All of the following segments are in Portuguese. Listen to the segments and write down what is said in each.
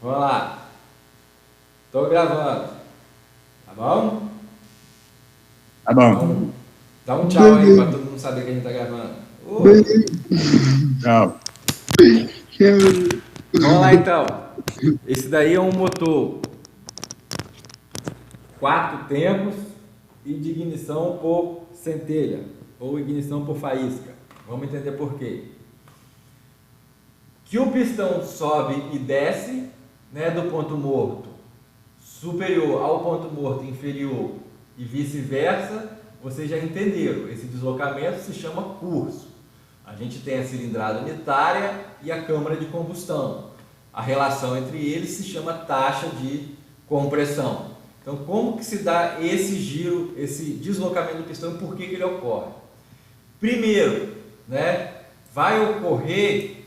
Vamos lá. Tô gravando. Tá bom? Tá Dá bom. um, dá um tchau aí pra Beleza, todo mundo saber que a gente tá gravando. beleza. Tchau. Vamos lá então. Esse daí é um motor 4 tempos e de ignição por centelha ou ignição por faísca. Vamos entender por quê. Que o pistão sobe e desce, né, do ponto morto superior ao ponto morto inferior e vice-versa, vocês já entenderam. Esse deslocamento se chama curso. A gente tem a cilindrada unitária e a câmara de combustão. A relação entre eles se chama taxa de compressão. Então, como que se dá esse giro, esse deslocamento do pistão e por que ele ocorre? Primeiro, né, vai ocorrer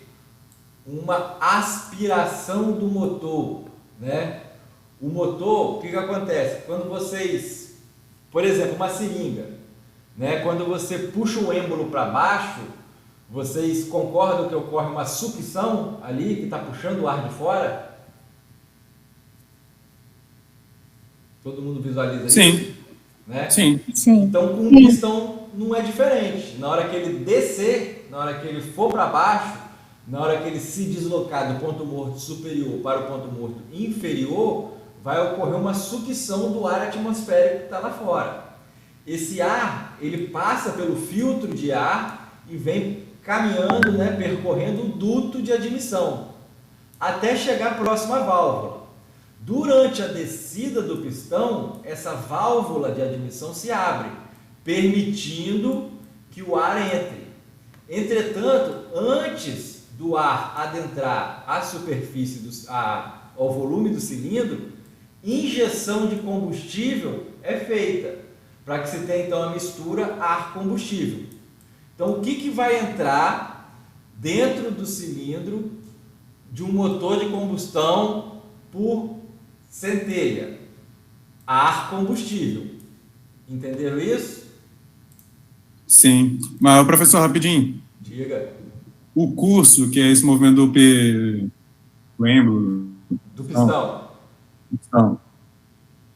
uma aspiração do motor, né? O motor, o que acontece? Quando vocês, por exemplo, uma seringa, né? Quando você puxa o êmbolo para baixo, vocês concordam que ocorre uma sucção ali, que está puxando o ar de fora? Todo mundo visualiza isso? Sim, Né? sim. Sim. Então, com o pistão não é diferente. Na hora que ele descer, na hora que ele for para baixo, na hora que ele se deslocar do ponto morto superior para o ponto morto inferior, vai ocorrer uma sucção do ar atmosférico que está lá fora. Esse ar, ele passa pelo filtro de ar e vem caminhando, né, percorrendo o duto de admissão, até chegar próximo à válvula. Durante a descida do pistão, essa válvula de admissão se abre, permitindo que o ar entre. Entretanto, antes do ar adentrar à superfície, ao volume do cilindro, injeção de combustível é feita, para que se tenha então a mistura ar-combustível. Então, o que vai entrar dentro do cilindro de um motor de combustão por centelha? Ar combustível. Entenderam isso? Sim. Mas, professor, rapidinho. Diga. O curso, que é esse movimento do êmbolo, Do pistão. então,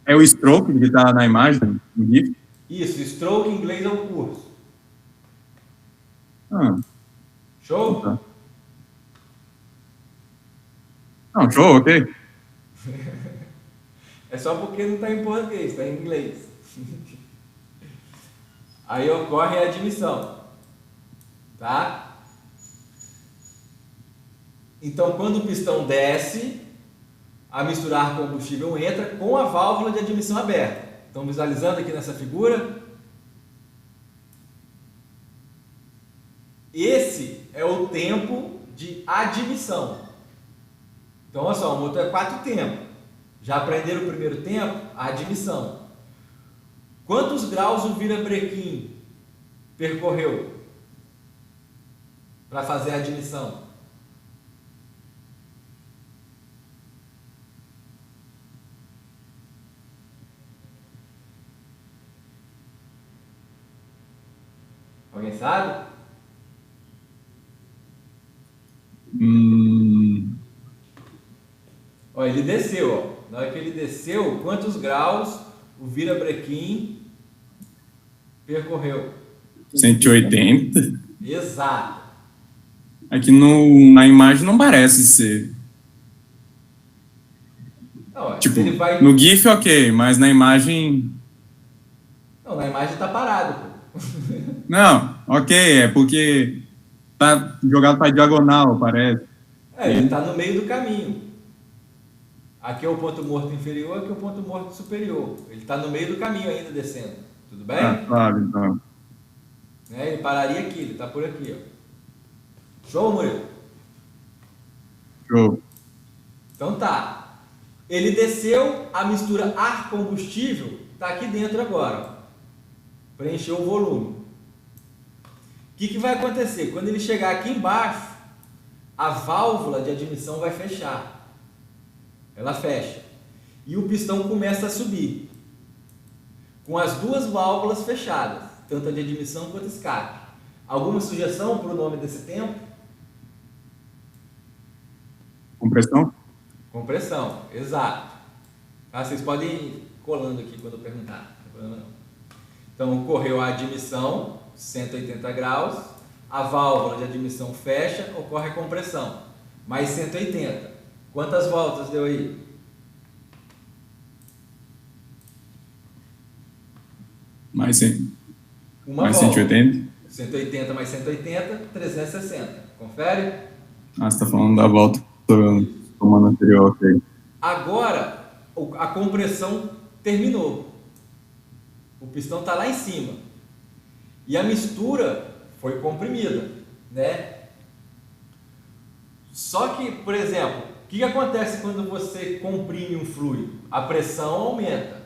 é o stroke que está na imagem, no GIF? Isso, stroke em inglês é o curso. Ah, Show? tá. Não, show, ok. É só porque não está em português, está em inglês. Aí ocorre a admissão. Tá? Então, quando o pistão desce, a misturar combustível entra com a válvula de admissão aberta. Estão visualizando aqui nessa figura? Esse é o tempo de admissão. Então, olha só, o motor é 4 tempos. Já aprenderam o primeiro tempo? A admissão. Quantos graus o virabrequim percorreu para fazer a admissão? Alguém sabe? Ó, ele desceu, ó. Na hora que ele desceu, quantos graus o virabrequim percorreu? 180. Exato. Aqui na imagem não parece ser. Não, Tipo, ele vai... no GIF, ok, mas na imagem. Não, na imagem está parado, pô. Não, ok, é porque tá jogado para diagonal, parece. Ele está no meio do caminho. Aqui é o ponto morto inferior, aqui é o ponto morto superior. Ele está no meio do caminho ainda descendo. Tudo bem? Ah, claro, então. Ele pararia aqui, ele está por aqui, ó. Show, Murilo? Show. Então tá. Ele desceu, a mistura ar-combustível está aqui dentro agora, ó. Preencheu o volume. O que vai acontecer? Quando ele chegar aqui embaixo, a válvula de admissão vai fechar. Ela fecha. E o pistão começa a subir. Com as duas válvulas fechadas, tanto a de admissão quanto a escape. Alguma sugestão para o nome desse tempo? Compressão? Compressão, exato. Tá? Vocês podem ir colando aqui quando eu perguntar, não tem problema não. Então, ocorreu a admissão, 180 graus, a válvula de admissão fecha, ocorre a compressão, mais 180. Quantas voltas deu aí? Mais Uma volta. 180? 180 mais 180, 360. Confere? Ah, você está falando da volta tomando anterior, ok. Agora, a compressão terminou. O pistão está lá em cima. E a mistura foi comprimida, né? Só que, por exemplo, o que acontece quando você comprime um fluido? A pressão aumenta.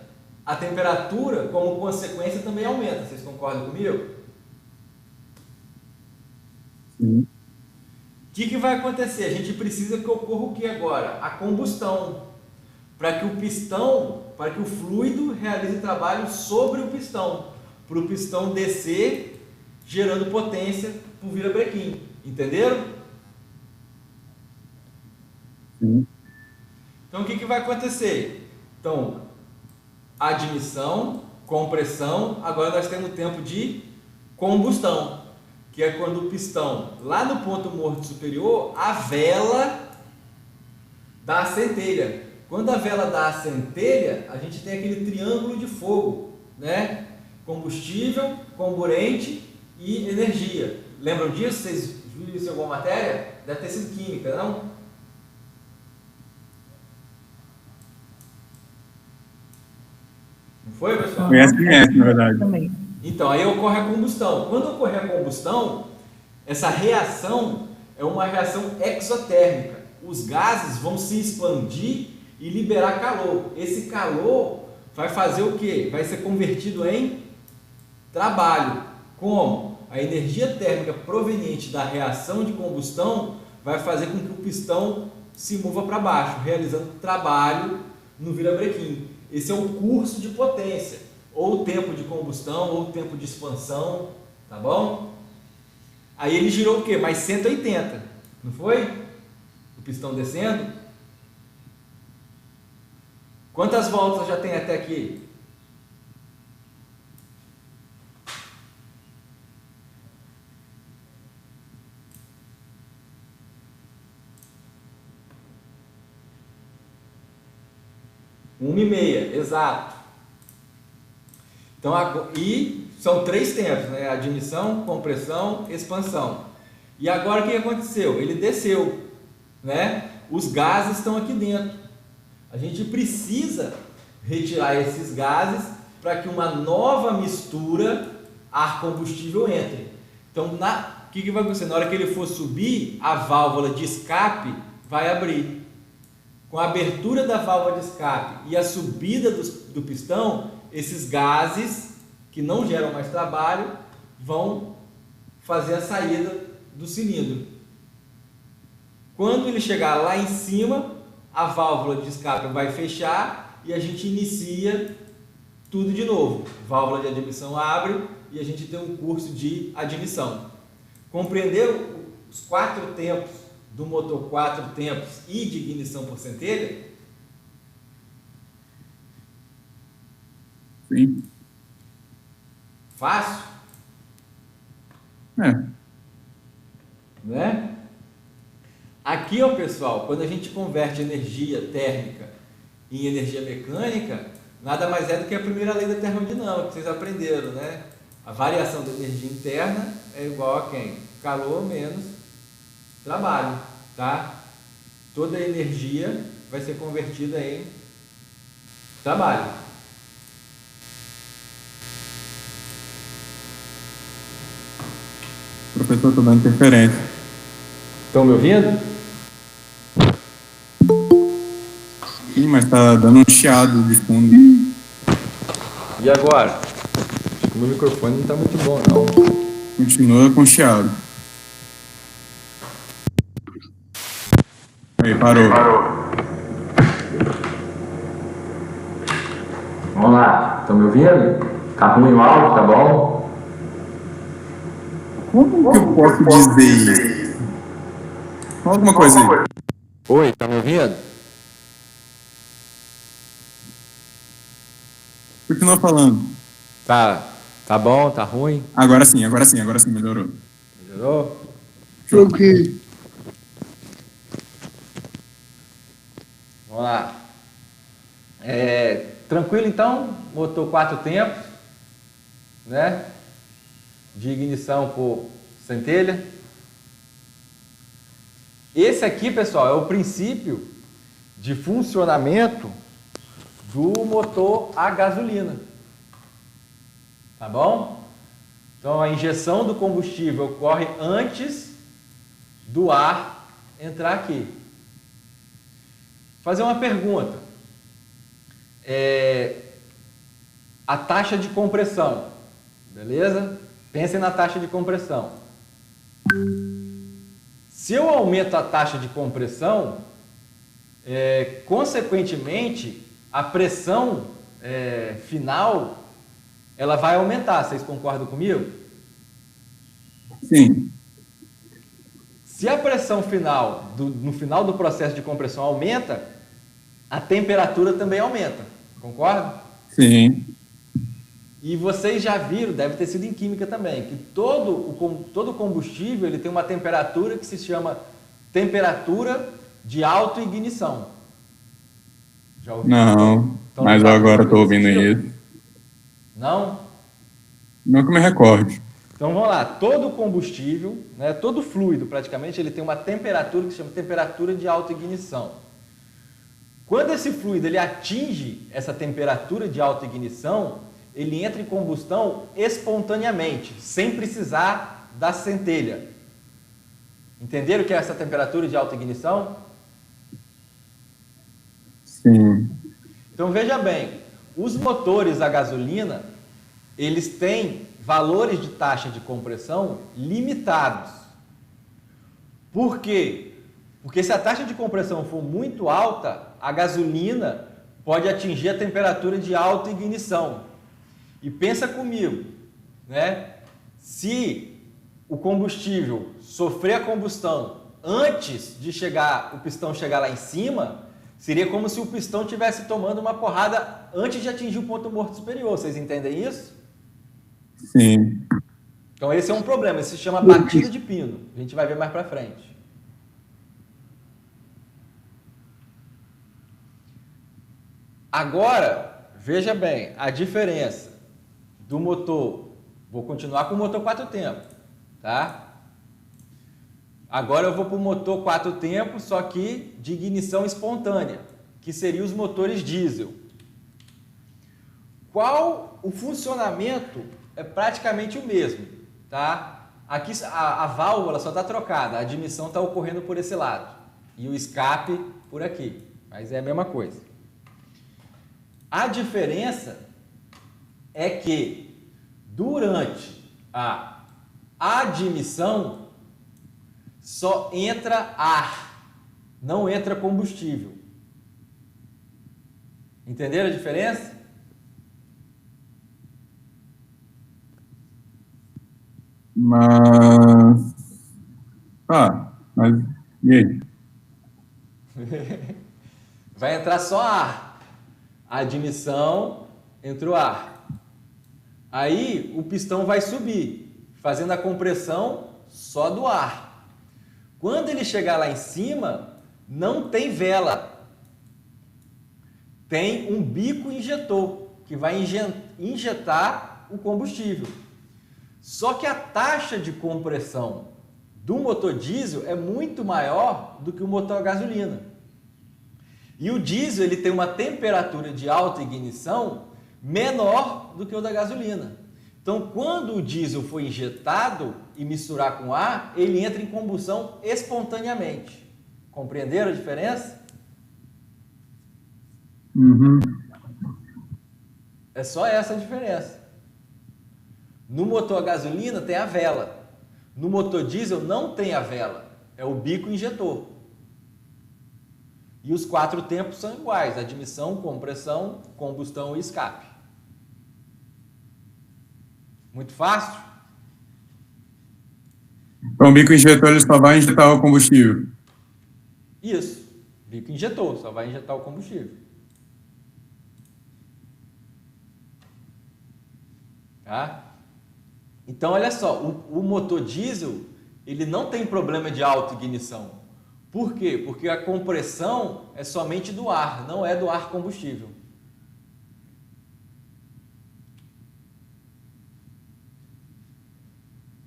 A temperatura, como consequência, também aumenta. Vocês concordam comigo? Sim. O que vai acontecer? A gente precisa que ocorra o que agora? A combustão. Para que o pistão, para que o fluido realize trabalho sobre o pistão. Para o pistão descer, gerando potência para o virabrequim. Entenderam? Sim. Então o que vai acontecer? Então, admissão, compressão, agora nós temos tempo de combustão, que é quando o pistão, lá no ponto morto superior, a vela dá a centelha. Quando a vela dá a centelha, a gente tem aquele triângulo de fogo, né? Combustível, comburente e energia. Lembram disso? Vocês viram isso em alguma matéria? Deve ter sido química, não? Não foi, pessoal? Conhece, na verdade. Também. Então, aí ocorre a combustão. Quando ocorrer a combustão, essa reação é uma reação exotérmica. Os gases vão se expandir e liberar calor. Esse calor vai fazer o quê? Vai ser convertido em trabalho. Como? A energia térmica proveniente da reação de combustão vai fazer com que o pistão se mova para baixo, realizando trabalho no virabrequim. Esse é o curso de potência, ou o tempo de combustão, ou o tempo de expansão, tá bom? Aí ele girou o quê? Mais 180, não foi? O pistão descendo. Quantas voltas já tem até aqui? Uma e meia, exato. Então, e são 3 tempos, né? Admissão, compressão, expansão. E agora o que aconteceu? Ele desceu, né? Os gases estão aqui dentro. A gente precisa retirar esses gases para que uma nova mistura ar-combustível entre. Então, o que vai acontecer? Na hora que ele for subir, a válvula de escape vai abrir. Com a abertura da válvula de escape e a subida do pistão, esses gases, que não geram mais trabalho, vão fazer a saída do cilindro. Quando ele chegar lá em cima, a válvula de escape vai fechar e a gente inicia tudo de novo. Válvula de admissão abre e a gente tem um curso de admissão. Compreenderam os 4 tempos do motor 4 tempos e de ignição por centelha? Sim. Fácil? Né? Aqui, ó, pessoal, quando a gente converte energia térmica em energia mecânica, nada mais é do que a primeira lei da termodinâmica, que vocês aprenderam, né? A variação da energia interna é igual a quem? Calor menos trabalho, tá? Toda a energia vai ser convertida em trabalho. O professor está dando interferência. Estão me ouvindo? Sim, mas está dando um chiado de fundo. E agora? Acho que o meu microfone não está muito bom, não. Continua com chiado. Aí, parou. Vamos lá. Estão me ouvindo? Tá ruim o áudio, tá bom? Como que eu posso dizer isso? Fala alguma coisa aí. Oi, tá me ouvindo? Continua falando. Tá bom, tá ruim? Agora sim, melhorou. Melhorou? Ok. Vamos lá. Tranquilo então? Motor 4 tempos, né? De ignição por centelha. Esse aqui, pessoal, é o princípio de funcionamento do motor a gasolina. Tá bom? Então a injeção do combustível ocorre antes do ar entrar aqui. Vou fazer uma pergunta. A taxa de compressão, beleza? Pensem na taxa de compressão. Se eu aumento a taxa de compressão, consequentemente, a pressão final ela vai aumentar. Vocês concordam comigo? Sim. Se a pressão final, no final do processo de compressão aumenta, a temperatura também aumenta. Concorda? Sim. E vocês já viram, deve ter sido em química também, que todo combustível ele tem uma temperatura que se chama temperatura de autoignição. Já ouviu? Não, Então, mas não eu sabe agora nada estou desse ouvindo tipo? isso. Não? Não que eu me recorde. Então vamos lá, todo combustível, né, todo fluido praticamente, ele tem uma temperatura que se chama temperatura de autoignição. Quando esse fluido ele atinge essa temperatura de autoignição, ele entra em combustão espontaneamente, sem precisar da centelha. Entenderam o que é essa temperatura de autoignição? Sim. Então veja bem, os motores a gasolina, eles têm valores de taxa de compressão limitados. Por quê? Porque se a taxa de compressão for muito alta, a gasolina pode atingir a temperatura de autoignição. E pensa comigo, né? Se o combustível sofrer a combustão antes de o pistão chegar lá em cima, seria como se o pistão estivesse tomando uma porrada antes de atingir o ponto morto superior. Vocês entendem isso? Sim. Então esse é um problema, esse se chama batida de pino. A gente vai ver mais para frente. Agora, veja bem, a diferença do motor, vou continuar com o motor 4 tempos, tá? Agora eu vou para o motor 4 tempos, só que de ignição espontânea, que seria os motores diesel. Qual o funcionamento é praticamente o mesmo, tá? Aqui a válvula só está trocada, a admissão está ocorrendo por esse lado e o escape por aqui, mas é a mesma coisa. A diferença é que durante a admissão só entra ar, não entra combustível. Entenderam a diferença? Mas e aí? Vai entrar só ar. A admissão entra o ar. Aí o pistão vai subir, fazendo a compressão só do ar. Quando ele chegar lá em cima, não tem vela. Tem um bico injetor, que vai injetar o combustível. Só que a taxa de compressão do motor diesel é muito maior do que o motor a gasolina. E o diesel ele tem uma temperatura de autoignição menor do que o da gasolina. Então, quando o diesel for injetado e misturar com ar, ele entra em combustão espontaneamente. Compreenderam a diferença? Uhum. É só essa a diferença. No motor a gasolina tem a vela. No motor diesel não tem a vela. É o bico injetor. E os 4 tempos são iguais: admissão, compressão, combustão e escape. Muito fácil? Então o bico injetor ele só vai injetar o combustível. Isso. Bico injetor, só vai injetar o combustível. Tá? Então, olha só, o motor diesel, ele não tem problema de autoignição. Por quê? Porque a compressão é somente do ar, não é do ar combustível.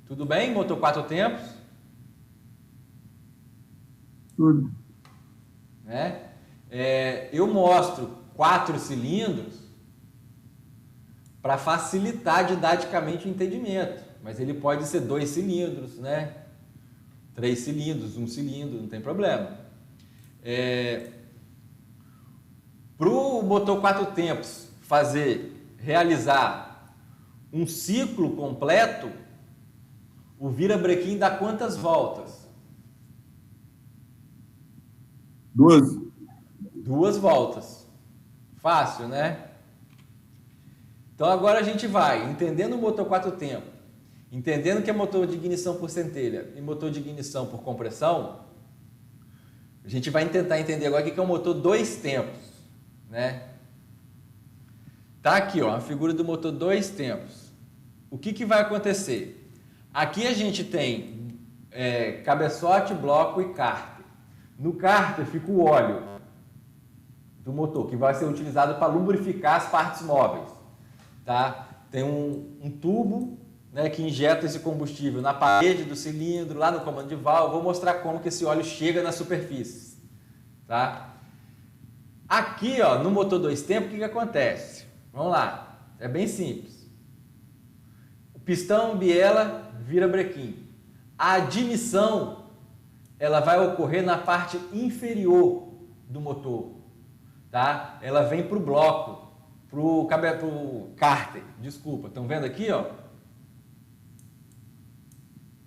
Tudo bem? Motor 4 tempos? Tudo. Né? Eu mostro 4 cilindros para facilitar didaticamente o entendimento, mas ele pode ser 2 cilindros, né? 3 cilindros, 1 cilindro, não tem problema. Para o motor 4 tempos realizar um ciclo completo, o virabrequim dá quantas voltas? 2. 2 voltas. Fácil, né? Então agora a gente vai, entendendo o motor 4 tempos, entendendo que é motor de ignição por centelha e motor de ignição por compressão, a gente vai tentar entender agora o que é um motor 2 tempos, né? Tá aqui, ó, a figura do motor 2 tempos. O que vai acontecer? Aqui a gente tem cabeçote, bloco e cárter. No cárter fica o óleo do motor, que vai ser utilizado para lubrificar as partes móveis. Tá? Tem um tubo, né, que injeta esse combustível na parede do cilindro, lá no comando de válvula. Vou mostrar como que esse óleo chega na superfície. Tá? Aqui, ó, no motor 2 tempos, o que acontece? Vamos lá, é bem simples. O pistão, biela, virabrequim. A admissão, ela vai ocorrer na parte inferior do motor. Tá? Ela vem para o bloco, para o cárter, desculpa. Estão vendo aqui, ó?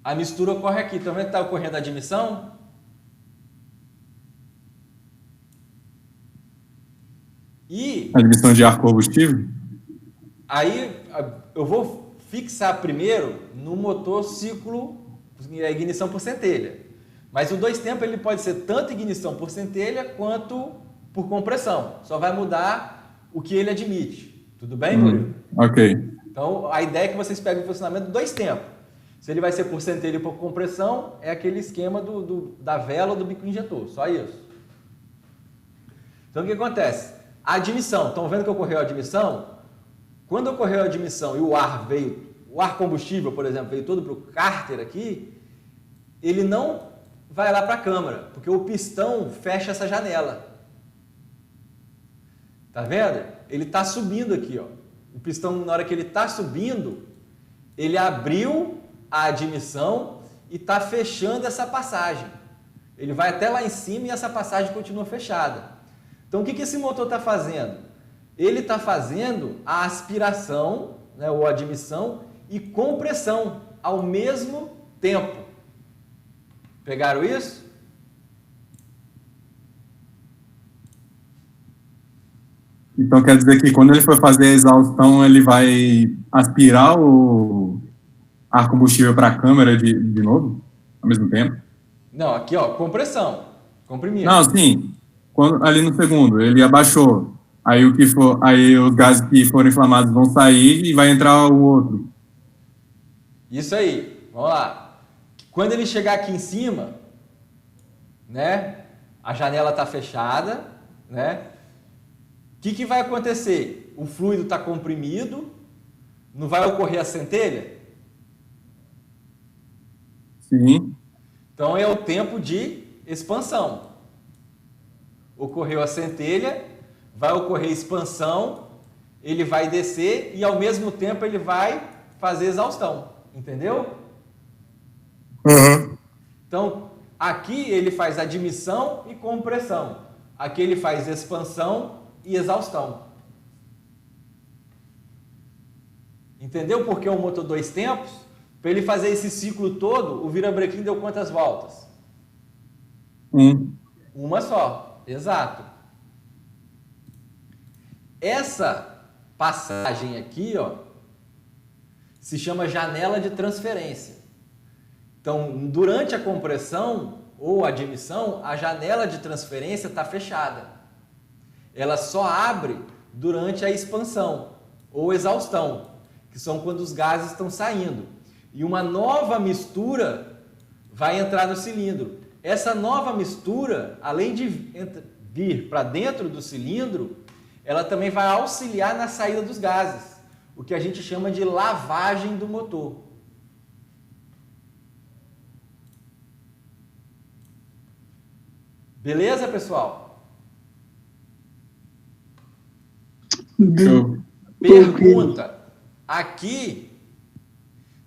A mistura ocorre aqui. Estão vendo que está ocorrendo a admissão? E Admissão de ar combustível? aí eu vou fixar primeiro no motor ciclo ignição por centelha. Mas o 2 tempos ele pode ser tanto ignição por centelha quanto por compressão. Só vai mudar o que ele admite. Tudo bem, Murilo? Ok. Então, a ideia é que vocês peguem o funcionamento do 2 tempos. Se ele vai ser por centelha ou por compressão, é aquele esquema da vela ou do bico injetor. Só isso. Então, o que acontece? A admissão. Estão vendo que ocorreu a admissão? Quando ocorreu a admissão e o ar combustível, por exemplo, veio todo para o cárter aqui, ele não vai lá para a câmara, porque o pistão fecha essa janela. Tá vendo? Ele está subindo aqui, ó. O pistão, na hora que ele está subindo, ele abriu a admissão e está fechando essa passagem. Ele vai até lá em cima e essa passagem continua fechada. Então, o que esse motor está fazendo? Ele está fazendo a aspiração, né, ou admissão e compressão ao mesmo tempo. Pegaram isso? Então quer dizer que quando ele for fazer a exaustão, ele vai aspirar o ar combustível para a câmara de novo, ao mesmo tempo? Não, aqui ó, compressão, comprimido. Não, sim. Ali no segundo, ele abaixou. Aí os gases que foram inflamados vão sair e vai entrar o outro. Isso aí, vamos lá. Quando ele chegar aqui em cima, né, a janela está fechada, né? O que vai acontecer? O fluido está comprimido, não vai ocorrer a centelha? Sim. Então é o tempo de expansão. Ocorreu a centelha, vai ocorrer expansão, ele vai descer e ao mesmo tempo ele vai fazer exaustão. Entendeu? Uhum. Então, aqui ele faz admissão e compressão. Aqui ele faz expansão e exaustão. Entendeu por que o motor 2 tempos? Para ele fazer esse ciclo todo, o virabrequim deu quantas voltas? Uma só, exato. Essa passagem aqui, ó, se chama janela de transferência. Então, durante a compressão ou admissão, a janela de transferência está fechada. Ela só abre durante a expansão ou exaustão. que são quando os gases estão saindo. E uma nova mistura vai entrar no cilindro. Essa nova mistura, além de vir para dentro do cilindro, ela também vai auxiliar na saída dos gases, o que a gente chama de lavagem do motor. Beleza, pessoal? Show. Pergunta. Aqui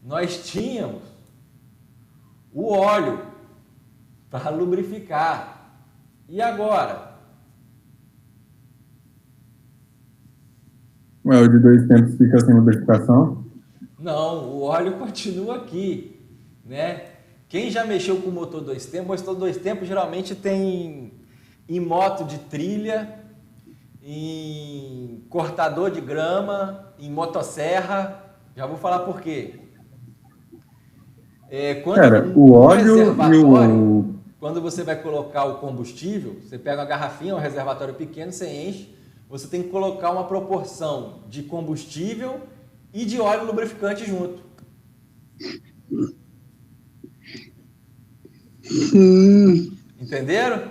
nós tínhamos o óleo para lubrificar. E agora? Ué, o de 2 tempos fica sem lubrificação? Não, o óleo continua aqui, né? Quem já mexeu com motor 2 tempos, motor 2 tempos geralmente tem em moto de trilha, em cortador de grama, em motosserra. Já vou falar por quê. O óleo e o... Quando você vai colocar o combustível, você pega uma garrafinha, um reservatório pequeno, você enche, você tem que colocar uma proporção de combustível e de óleo lubrificante junto. Entenderam?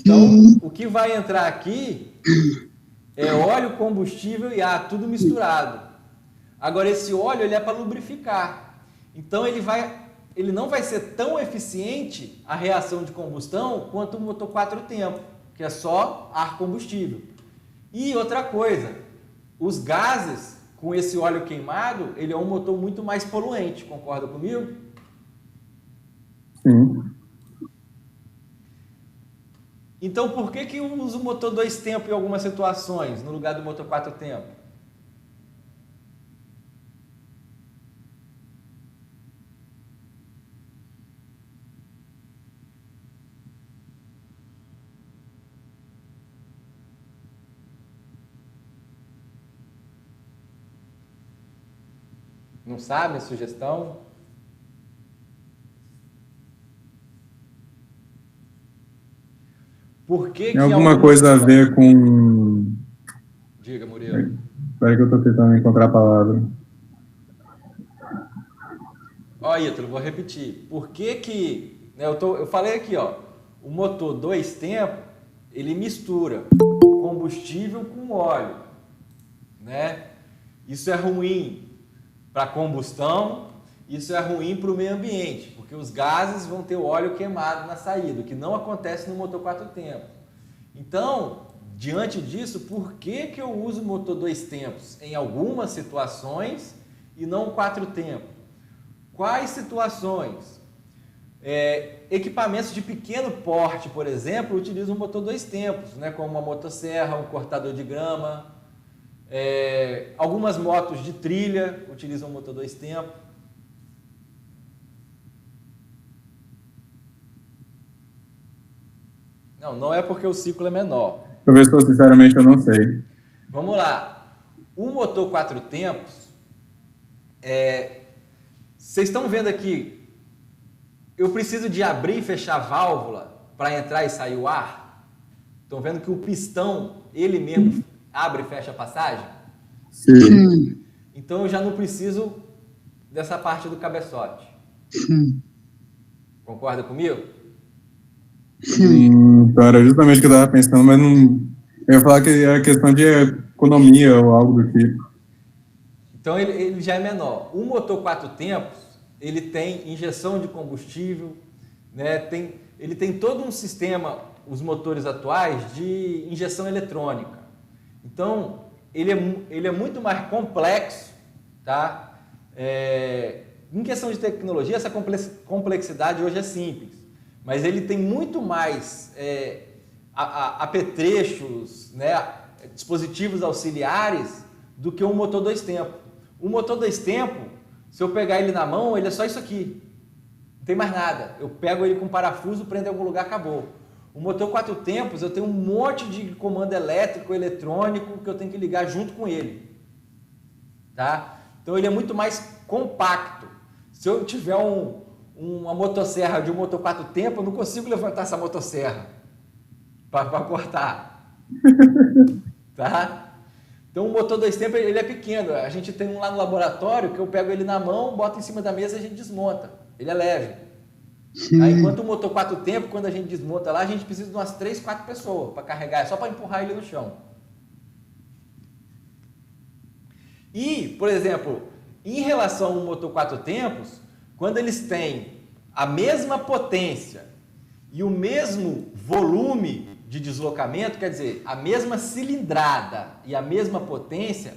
Então, o que vai entrar aqui é óleo, combustível e ar, tudo misturado. Agora, esse óleo ele é para lubrificar. Então, ele não vai ser tão eficiente a reação de combustão quanto o motor 4 tempos, que é só ar combustível. E outra coisa, os gases com esse óleo queimado, ele é um motor muito mais poluente, concorda comigo? Sim. Então, por que eu uso o motor 2 tempos em algumas situações, no lugar do motor 4 tempos? Não sabe a sugestão? Por que Tem alguma coisa a ver com... Diga, Murilo. Espera que eu estou tentando encontrar a palavra. Ó, Ítalo, vou repetir. Por que eu falei aqui, ó, o motor 2 tempos, ele mistura combustível com óleo, né? Isso é ruim para combustão, isso é ruim para o meio ambiente, porque os gases vão ter o óleo queimado na saída, o que não acontece no motor 4 tempos. Então, diante disso, por que eu uso o motor 2 tempos em algumas situações e não 4 tempos? Quais situações? Equipamentos de pequeno porte, por exemplo, utilizam o motor 2 tempos, né, como uma motosserra, um cortador de grama. Algumas motos de trilha utilizam o motor 2 tempos. Não é porque o ciclo é menor. Professor, sinceramente, eu não sei. Vamos lá. O motor 4 tempos, vocês estão vendo aqui, eu preciso de abrir e fechar a válvula para entrar e sair o ar? Estão vendo que o pistão, ele mesmo abre e fecha a passagem? Sim. Então eu já não preciso dessa parte do cabeçote. Concorda comigo? Então era justamente o que eu estava pensando, mas não... Eu ia falar que era questão de economia ou algo do tipo. Então ele já é menor. O motor 4 tempos, ele tem injeção de combustível, né? Ele tem todo um sistema, os motores atuais, de injeção eletrônica. Então, ele é muito mais complexo, tá? Em questão de tecnologia, essa complexidade hoje é simples, mas ele tem muito mais apetrechos, né? Dispositivos auxiliares do que um motor 2 tempos. O motor 2 tempos, se eu pegar ele na mão, ele é só isso aqui. Não tem mais nada. Eu pego ele com parafuso, prendo em algum lugar, acabou. O motor 4 tempos, eu tenho um monte de comando elétrico, eletrônico, que eu tenho que ligar junto com ele. Tá? Então ele é muito mais compacto. Se eu tiver uma motosserra de um motor 4 tempos, eu não consigo levantar essa motosserra para cortar. Tá? Então o motor 2 tempos ele é pequeno. A gente tem um lá no laboratório que eu pego ele na mão, boto em cima da mesa e a gente desmonta. Ele é leve. Tá? Enquanto o motor 4 tempos, quando a gente desmonta lá, a gente precisa de umas 3, 4 pessoas para carregar, é só para empurrar ele no chão. E, por exemplo, em relação ao motor 4 tempos, quando eles têm a mesma potência e o mesmo volume de deslocamento, quer dizer, a mesma cilindrada e a mesma potência,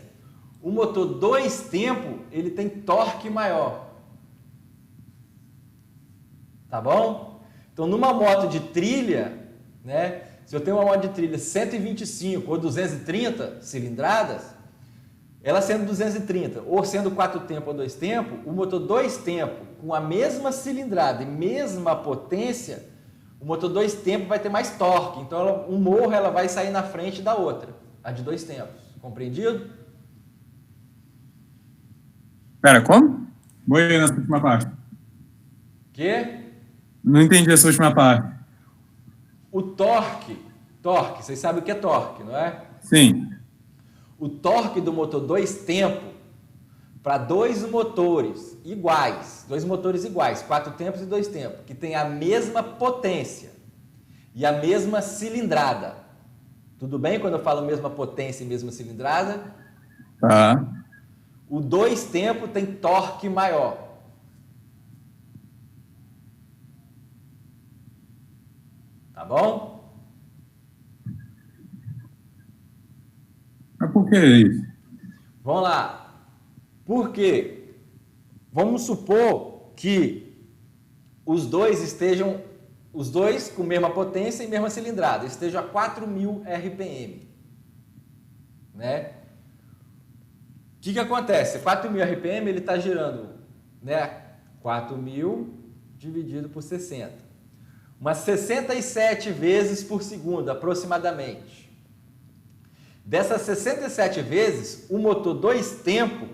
o motor 2 tempos ele tem torque maior. Tá bom? Então, numa moto de trilha, né, se eu tenho uma moto de trilha 125 ou 230 cilindradas, ela sendo 230 ou sendo 4 tempos ou 2 tempos, o motor 2 tempos com a mesma cilindrada e mesma potência, o motor 2 tempos vai ter mais torque. Então, um morro ela vai sair na frente da outra, a de 2 tempos. Compreendido? Pera, como? Vou ir nessa última parte. Que? Não entendi essa última parte. O torque, vocês sabem o que é torque, não é? Sim. O torque do motor 2 tempos para dois motores iguais, 4 tempos e 2 tempos, que tem a mesma potência e a mesma cilindrada. Tudo bem quando eu falo mesma potência e mesma cilindrada? Tá. O 2 tempos tem torque maior. Tá bom? Mas por que isso? Vamos lá. Por quê? Vamos supor que os dois com mesma potência e mesma cilindrada, estejam a 4.000 RPM. Né? O que acontece? 4.000 RPM ele está girando, né? 4.000 dividido por 60. Umas 67 vezes por segundo, aproximadamente. Dessas 67 vezes, o motor 2 tempos,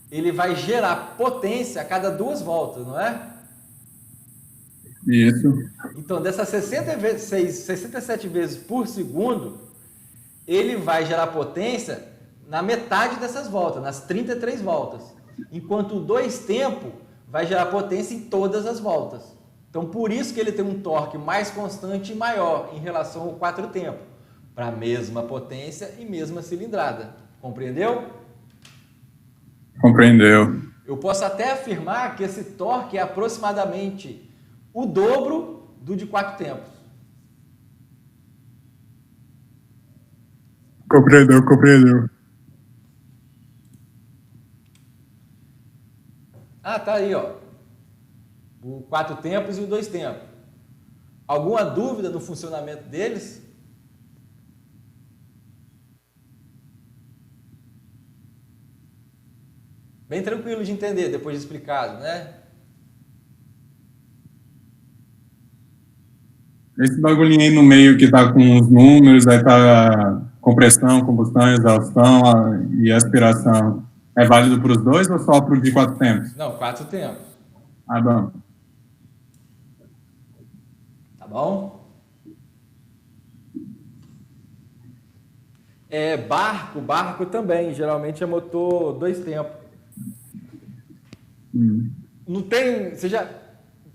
ele vai gerar potência a cada 2 voltas, não é? Isso. Então, dessas 67 vezes por segundo, ele vai gerar potência na metade dessas voltas, nas 33 voltas. Enquanto o 2 tempos vai gerar potência em todas as voltas. Então, por isso que ele tem um torque mais constante e maior em relação ao 4 tempos, para a mesma potência e mesma cilindrada. Compreendeu? Compreendeu. Eu posso até afirmar que esse torque é aproximadamente o dobro do de 4 tempos. Compreendeu. Ah, tá aí, ó. O 4 tempos e o 2 tempos. Alguma dúvida no funcionamento deles? Bem tranquilo de entender, depois de explicado, né? Esse bagulhinho aí no meio que tá com os números, aí tá compressão, combustão, exaustão e aspiração. É válido para os dois ou só para o de 4 tempos? Não, 4 tempos. Ah, bom. Tá bom? Barco também, geralmente é motor 2 tempos. Não tem,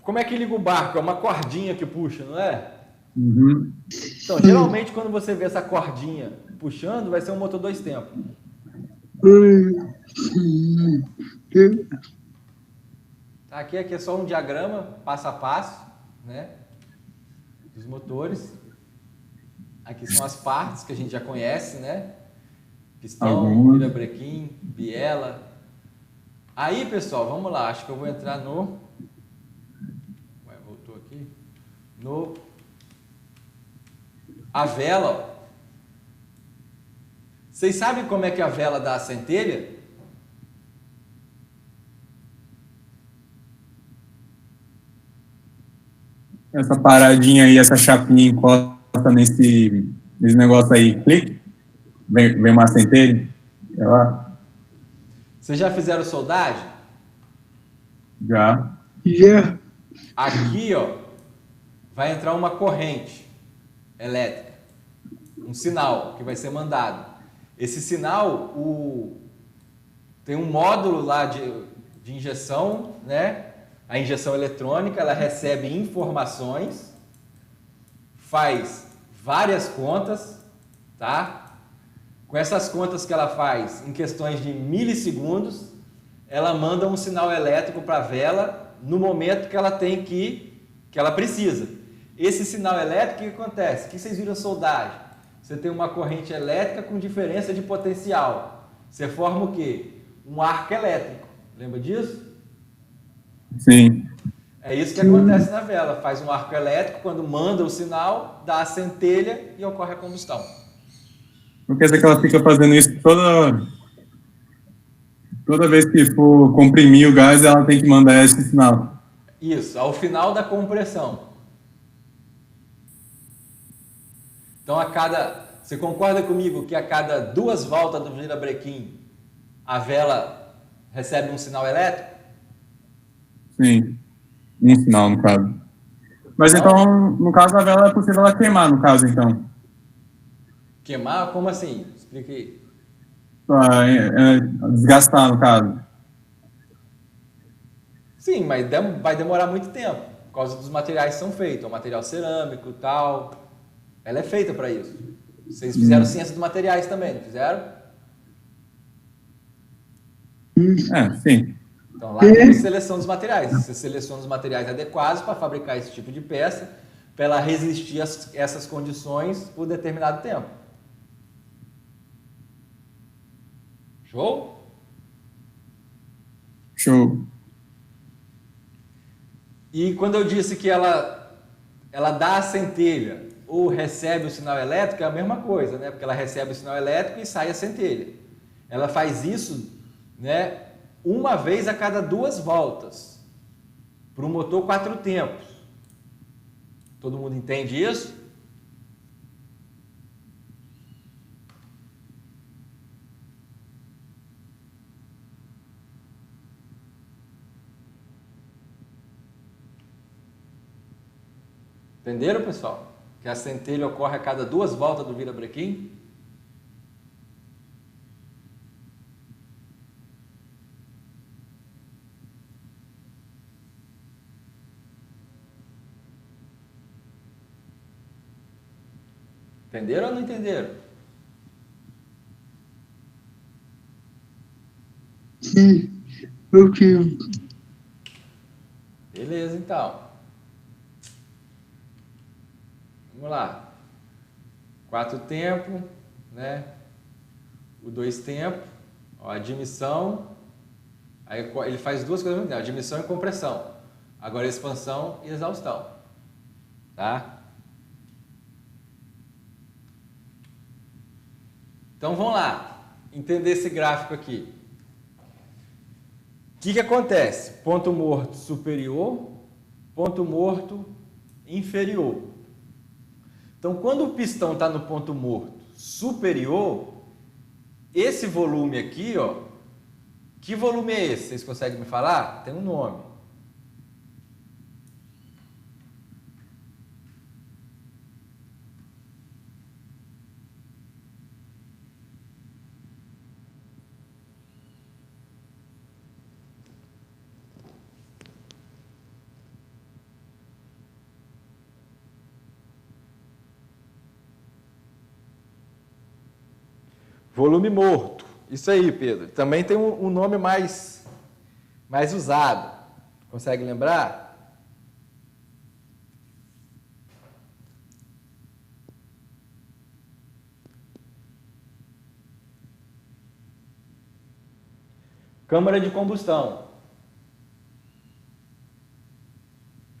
como é que liga o barco? É uma cordinha que puxa, não é? Uhum. Então, geralmente quando você vê essa cordinha puxando, vai ser um motor 2 tempos. Tá, aqui é só um diagrama, passo a passo, né? Dos motores. Aqui são as partes que a gente já conhece, né? Pistão, virabrequim, biela. Aí, pessoal, vamos lá. Acho que eu vou entrar no... Ué, voltou aqui. A vela, ó. Vocês sabem como é que a vela dá a centelha? Essa paradinha aí, essa chapinha encosta nesse negócio aí, clique, vem uma centelha, sei lá. Vocês já fizeram soldagem? Já. Aqui, ó, vai entrar uma corrente elétrica, um sinal que vai ser mandado. Esse sinal, tem um módulo lá de injeção, né? A injeção eletrônica, ela recebe informações, faz várias contas, tá? Com essas contas que ela faz em questões de milissegundos, ela manda um sinal elétrico para a vela no momento que ela que ela precisa. Esse sinal elétrico, o que acontece? O que vocês viram soldagem? Você tem uma corrente elétrica com diferença de potencial. Você forma o quê? Um arco elétrico. Lembra disso? Sim. É isso que acontece na vela. Faz um arco elétrico, quando manda o sinal, dá a centelha e ocorre a combustão. Não quer dizer que ela fica fazendo isso toda vez que for comprimir o gás, ela tem que mandar esse sinal. Isso, ao final da compressão. Então, você concorda comigo que a cada 2 voltas do virabrequim, a vela recebe um sinal elétrico? Sim. Um sinal, no caso. Mas então, no caso, a vela é possível ela queimar, no caso, então. Queimar? Como assim? Explica aí. Desgastar, no caso. Sim, mas vai demorar muito tempo, por causa dos materiais que são feitos. É um material cerâmico e tal. Ela é feita para isso. Vocês fizeram ciência dos materiais também, não fizeram? Sim. Então lá tem a seleção dos materiais. Você seleciona os materiais adequados para fabricar esse tipo de peça, para ela resistir a essas condições por determinado tempo. Show? Show. E quando eu disse que ela dá a centelha ou recebe o sinal elétrico, é a mesma coisa, né? Porque ela recebe o sinal elétrico e sai a centelha. Ela faz isso, né, uma vez a cada 2 voltas, para o motor 4 tempos. Todo mundo entende isso? Entenderam, pessoal? Que a centelha ocorre a cada 2 voltas do virabrequim? Entenderam ou não entenderam? Sim, ok. Beleza, então. Vamos lá. 4 tempos, né? O 2 tempos, ó, admissão. Aí ele faz 2 coisas ao mesmo tempo, admissão e compressão. Agora expansão e exaustão. Tá? Então vamos lá, entender esse gráfico aqui. O que acontece? Ponto morto superior, ponto morto inferior. Então, quando o pistão está no ponto morto superior, esse volume aqui, ó, que volume é esse? Vocês conseguem me falar? Tem um nome. Volume morto. Isso aí, Pedro. Também tem um nome mais usado. Consegue lembrar? Câmara de combustão.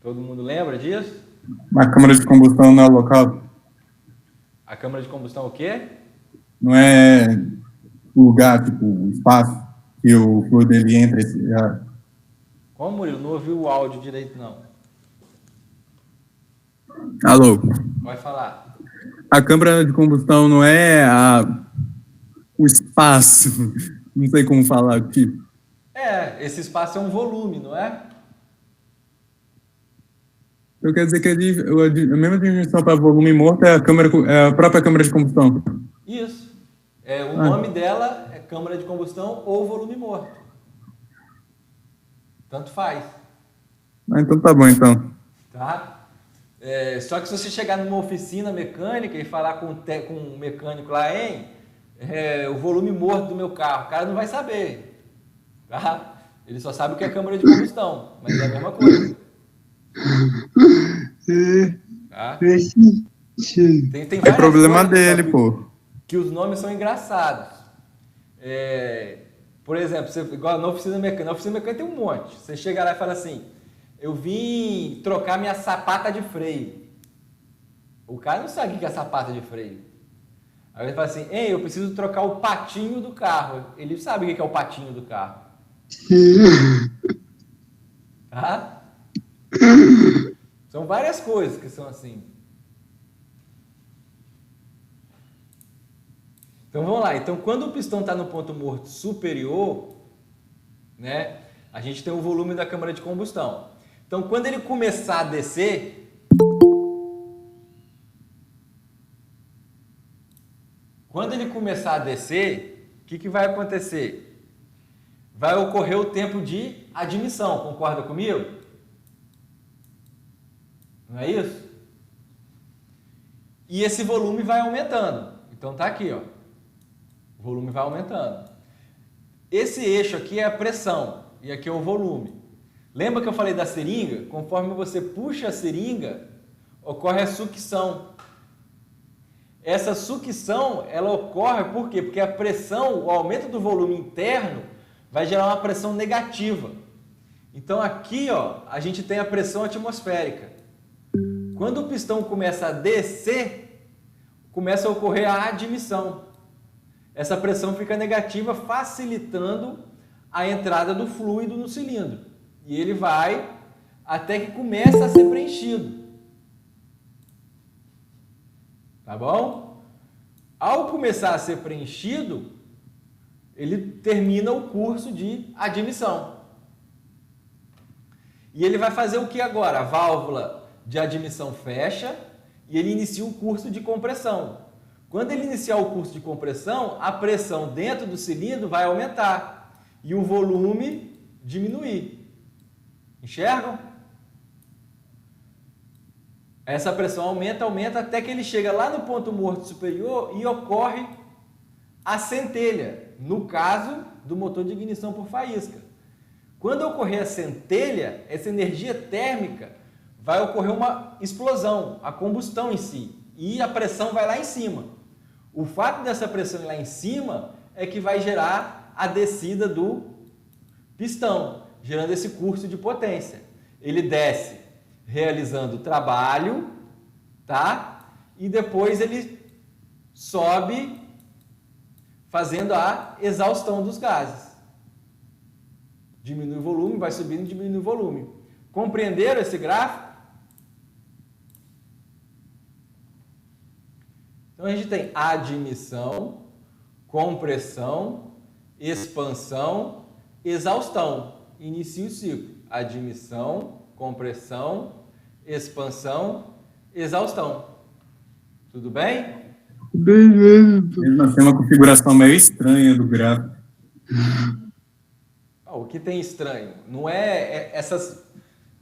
Todo mundo lembra disso? A câmara de combustão não é local? A câmara de combustão é o quê? Não é o lugar, tipo, o espaço que o fluido ele entra. Como, Murilo? Não ouvi o áudio direito, não. Alô? Pode falar. A câmara de combustão não é o espaço. Não sei como falar aqui. Esse espaço é um volume, não é? Eu quero dizer que a mesma dimensão para volume morto é a própria câmara de combustão. Isso. O nome dela é câmara de combustão ou volume morto. Tanto faz. Então tá bom, então. Tá? Só que se você chegar numa oficina mecânica e falar com um mecânico lá, o volume morto do meu carro, o cara não vai saber. Tá? Ele só sabe o que é câmara de combustão, mas é a mesma coisa. Tá? Tem É problema dele, sabe, pô. que os nomes são engraçados. Por exemplo, igual na oficina mecânica tem um monte. Você chega lá e fala assim, eu vim trocar minha sapata de freio. O cara não sabe o que é sapata de freio. Aí ele fala assim, eu preciso trocar o patinho do carro. Ele sabe o que é o patinho do carro. Tá? São várias coisas que são assim. Então vamos lá. Então quando o pistão está no ponto morto superior, né, a gente tem o volume da câmara de combustão. Então quando ele começar a descer, o que vai acontecer? Vai ocorrer o tempo de admissão, concorda comigo? Não é isso? E esse volume vai aumentando. Então tá aqui, ó. O volume vai aumentando. Esse eixo aqui é a pressão e aqui é o volume. Lembra que eu falei da seringa? Conforme você puxa a seringa, ocorre a sucção. Essa sucção, ela ocorre por quê? Porque a pressão, o aumento do volume interno, vai gerar uma pressão negativa. Então aqui, ó, a gente tem a pressão atmosférica. Quando o pistão começa a descer, começa a ocorrer a admissão. Essa pressão fica negativa, facilitando a entrada do fluido no cilindro. E ele vai até que começa a ser preenchido. Tá bom? Ao começar a ser preenchido, ele termina o curso de admissão. E ele vai fazer o que agora? A válvula de admissão fecha e ele inicia o curso de compressão. Quando ele iniciar o curso de compressão, a pressão dentro do cilindro vai aumentar e o volume diminuir. Enxergam? Essa pressão aumenta até que ele chega lá no ponto morto superior e ocorre a centelha, no caso do motor de ignição por faísca. Quando ocorrer a centelha, essa energia térmica vai ocorrer uma explosão, a combustão em si, e a pressão vai lá em cima. O fato dessa pressão ir lá em cima é que vai gerar a descida do pistão, gerando esse curso de potência. Ele desce realizando o trabalho, tá? E depois ele sobe fazendo a exaustão dos gases. Diminui o volume, vai subindo e diminui o volume. Compreenderam esse gráfico? Então a gente tem admissão, compressão, expansão, exaustão. Inicia o ciclo. Admissão, compressão, expansão, exaustão. Tudo bem? Mesmo assim, uma configuração meio estranha do gráfico. O que tem estranho? Não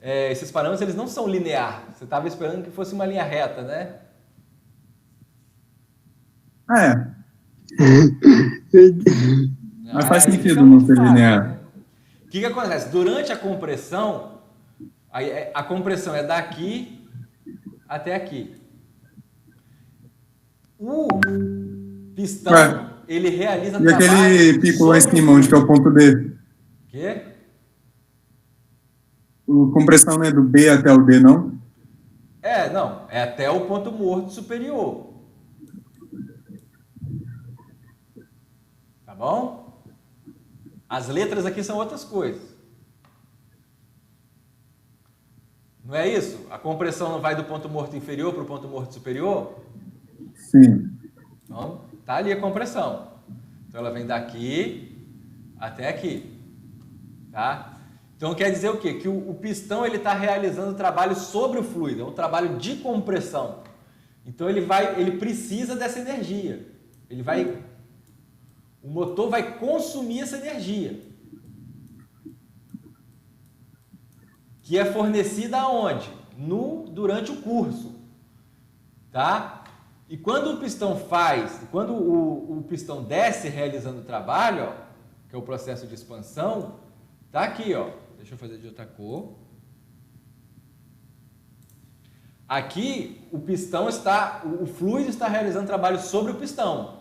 esses parâmetros eles não são lineares. Você estava esperando que fosse uma linha reta, né? Mas faz sentido não ser linear. Né? O que acontece? Durante a compressão, a compressão é daqui até aqui. O pistão, ele realiza trabalho... E aquele pico lá em cima, onde que é o ponto D? Quê? A compressão não é do B até o D, não? Não. É até o ponto morto superior. Tá bom? As letras aqui são outras coisas. Não é isso? A compressão não vai do ponto morto inferior para o ponto morto superior? Sim. Então, tá ali a compressão. Então, ela vem daqui até aqui. Tá? Então, quer dizer o quê? Que o pistão está realizando trabalho sobre o fluido, é um trabalho de compressão. Então, ele precisa dessa energia. Ele vai o motor vai consumir essa energia. Que é fornecida aonde? Durante o curso. Tá? E quando o pistão quando o pistão desce realizando o trabalho, ó, que é o processo de expansão, tá aqui, ó. Deixa eu fazer de outra cor. Aqui o fluido está realizando trabalho sobre o pistão.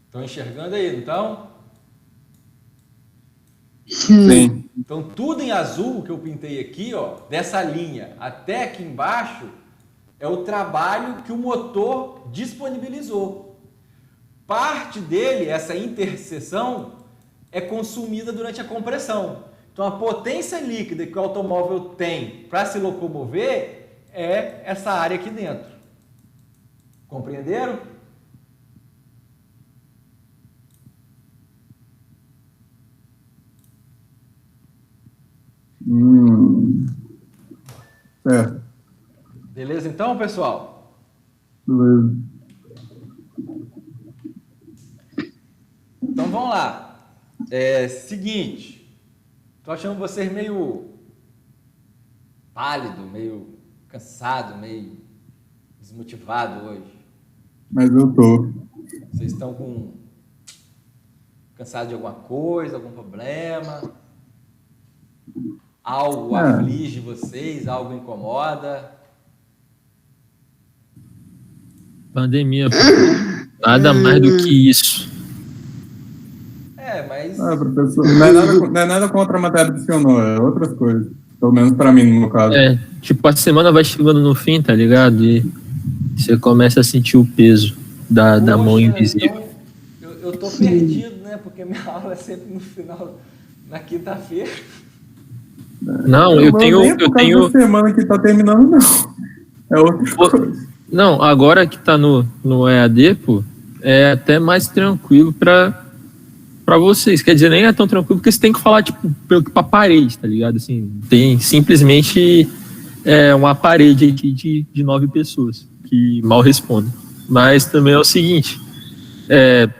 Estão enxergando aí, então? Sim. Então, tudo em azul que eu pintei aqui, ó, dessa linha até aqui embaixo, é o trabalho que o motor disponibilizou. Parte dele, essa interseção, é consumida durante a compressão. Então, a potência líquida que o automóvel tem para se locomover é essa área aqui dentro. Compreenderam? Certo. Beleza então, pessoal? Beleza. Então vamos lá. Seguinte, tô achando vocês meio pálido, meio cansado, meio desmotivado hoje. Mas eu tô. Vocês estão cansados de alguma coisa, algum problema? Algo aflige vocês, algo incomoda? Pandemia, pô. Nada mais do que isso. Mas... professor, não é nada contra a matéria do senhor, não. É outras coisas. Pelo menos pra mim, no meu caso. Tipo, a semana vai chegando no fim, tá ligado? E você começa a sentir o peso da mão invisível. Então, eu tô perdido, né? Porque minha aula é sempre no final, na quinta-feira. Não, eu tenho semana que tá terminando, não. É outra coisa. Não, agora que tá no EAD, pô, é até mais tranquilo pra vocês. Quer dizer, nem é tão tranquilo porque você tem que falar, tipo, pra parede, tá ligado? Assim, tem simplesmente uma parede aqui de 9 pessoas que mal respondem. Mas também é o seguinte,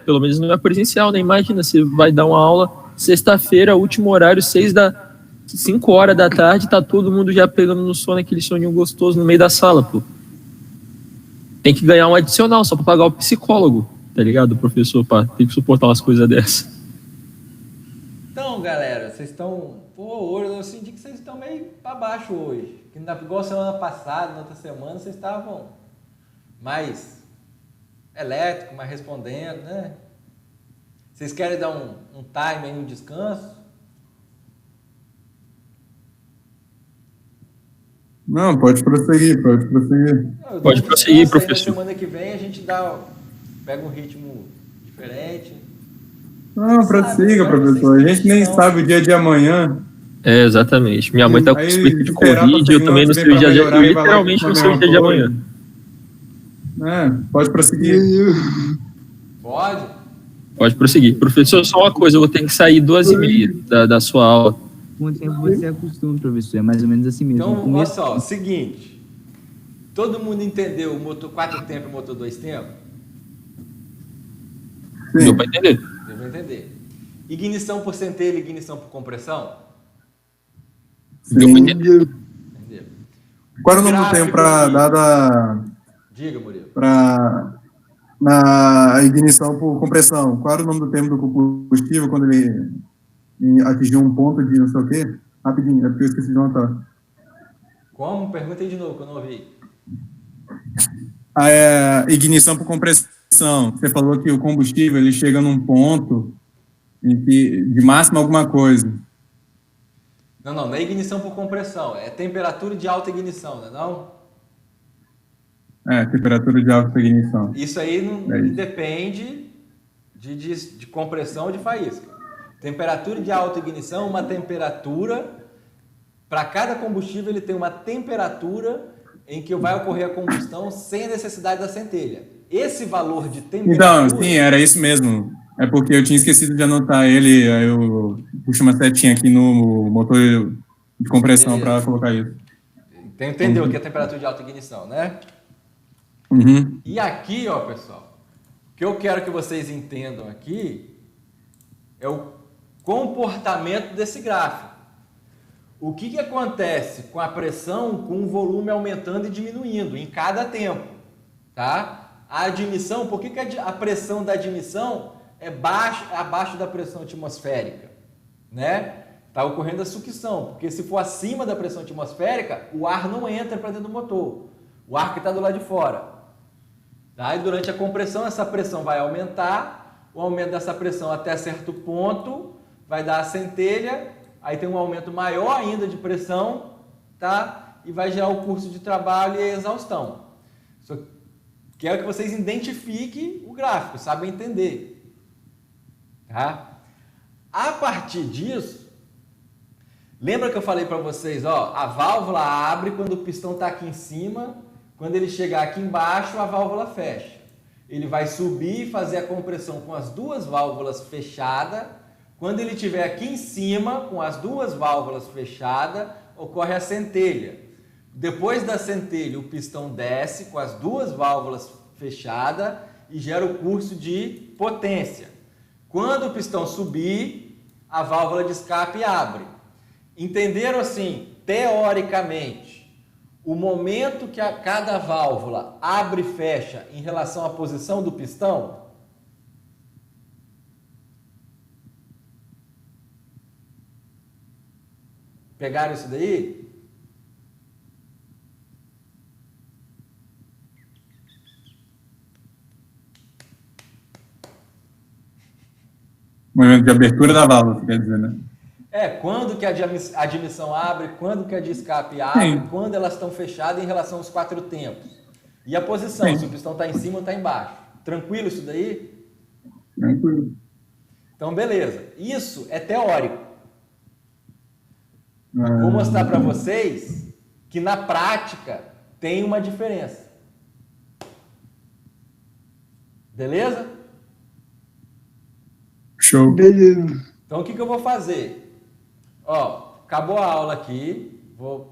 pelo menos não é presencial, né? Imagina, você vai dar uma aula sexta-feira, último horário, 5 horas da tarde, tá todo mundo já pegando no sono, aquele soninho gostoso no meio da sala, pô. Tem que ganhar um adicional só pra pagar o psicólogo, tá ligado? O professor, tem que suportar umas coisas dessas. Então, galera, vocês estão... hoje eu senti que vocês estão meio pra baixo hoje. Que igual semana passada, na outra semana, vocês estavam mais elétrico, mais respondendo, né? Vocês querem dar um time aí, um descanso? Não, pode prosseguir. Pode prosseguir, professor. Na semana que vem a gente pega um ritmo diferente. Não, prossiga, professor. A gente nem sabe o dia de amanhã. Exatamente. Minha mãe tá com suspeita de Covid, eu também não sei o dia de amanhã. Eu literalmente não sei o dia de amanhã. Pode prosseguir. Pode prosseguir. Professor, só uma coisa, eu vou ter que sair 2h30 da sua aula. Com o tempo você acostuma, professor, é mais ou menos assim mesmo. Então, olha só, seguinte, todo mundo entendeu o motor 4 tempos e o motor 2 tempos? Deu para entender. Deu para entender. Ignição por centelha e ignição por compressão? Deu para entender. Entendeu? Qual é o nome do tempo para dar Diga, Murilo. Na ignição por compressão? Qual era o nome do tempo do combustível quando ele atingiu um ponto de não sei o quê? Rapidinho, é porque eu esqueci de anotar. Como? Pergunta aí de novo, que eu não ouvi. Ignição por compressão. Você falou que o combustível ele chega num ponto em que, de máxima alguma coisa. Não é ignição por compressão, é temperatura de alta ignição, não é não? Temperatura de alta ignição. Isso aí não depende de compressão ou de faísca. Temperatura de alta ignição, uma temperatura, para cada combustível ele tem uma temperatura em que vai ocorrer a combustão sem a necessidade da centelha. Esse valor de temperatura... Então, sim, era isso mesmo. É porque eu tinha esquecido de anotar ele, aí eu puxo uma setinha aqui no motor de compressão para colocar isso. Então, entendeu o que é temperatura de alta ignição, né? Uhum. E aqui, ó, pessoal, o que eu quero que vocês entendam aqui é o comportamento desse gráfico. O que acontece com a pressão, com o volume aumentando e diminuindo em cada tempo, tá? A admissão, por que a pressão da admissão é abaixo da pressão atmosférica, né? Está ocorrendo a sucção, porque se for acima da pressão atmosférica, o ar não entra para dentro do motor, o ar que está do lado de fora. Tá? E durante a compressão, essa pressão vai aumentar, o aumento dessa pressão até certo ponto vai dar a centelha, aí tem um aumento maior ainda de pressão, tá? E vai gerar o curso de trabalho e a exaustão. Só quero que vocês identifiquem o gráfico, sabem entender. Tá? A partir disso, lembra que eu falei para vocês, ó, a válvula abre quando o pistão está aqui em cima, quando ele chegar aqui embaixo, a válvula fecha. Ele vai subir e fazer a compressão com as duas válvulas fechadas. Quando ele estiver aqui em cima, com as duas válvulas fechadas, ocorre a centelha. Depois da centelha, o pistão desce com as duas válvulas fechadas e gera o curso de potência. Quando o pistão subir, a válvula de escape abre. Entenderam assim, teoricamente, o momento que cada válvula abre e fecha em relação à posição do pistão? Pegaram isso daí? Movimento de abertura da válvula, quer dizer, né? Quando que a admissão abre, quando que a de escape abre, Sim. quando elas estão fechadas em relação aos quatro tempos. E a posição, Sim. se o pistão está em cima ou está embaixo. Tranquilo isso daí? Tranquilo. Então, beleza. Isso é teórico. Vou mostrar para vocês que na prática tem uma diferença. Beleza? Show. Beleza. Então, o que eu vou fazer? Ó, acabou a aula aqui. Vou